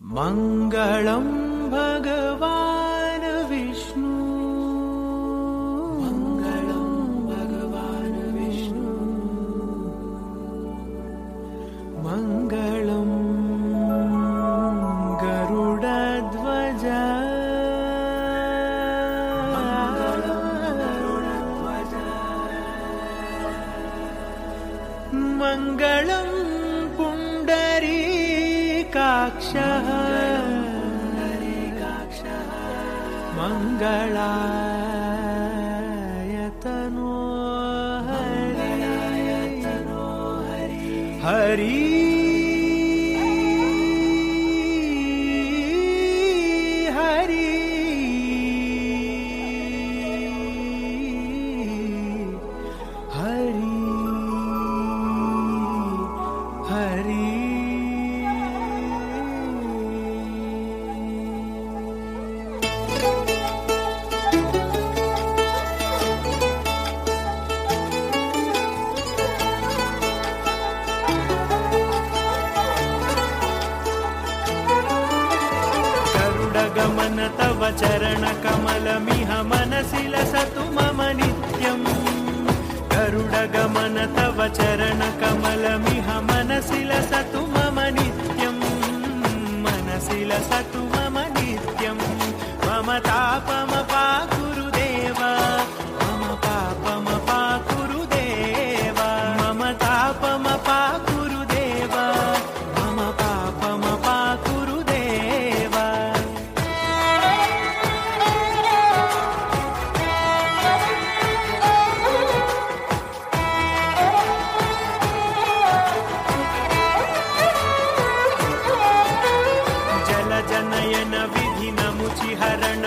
मङ्गलं भगवान् विष्णु, मङ्गलं भगवान् विष्णु, मङ्गलं गरुडध्वज, मङ्गलं पुण्डरीकाक्षः, मङ्गलायतनो हरि हरि हरि हरि। गरुडगमन तव चरणकमलमिह मनसि लसतु मम नित्यम्, गरुडगमन तव चरणकमलमिह मनसि लसतु मम नित्यम्, मनसि लसतु मम नित्यम्। मम तापमपाकुरु देव, मम पापमपाकुरु देव, मम तापमपाकुरु देव, मम पापमपाकुरु देव। जनयन विधिनमुचिहरण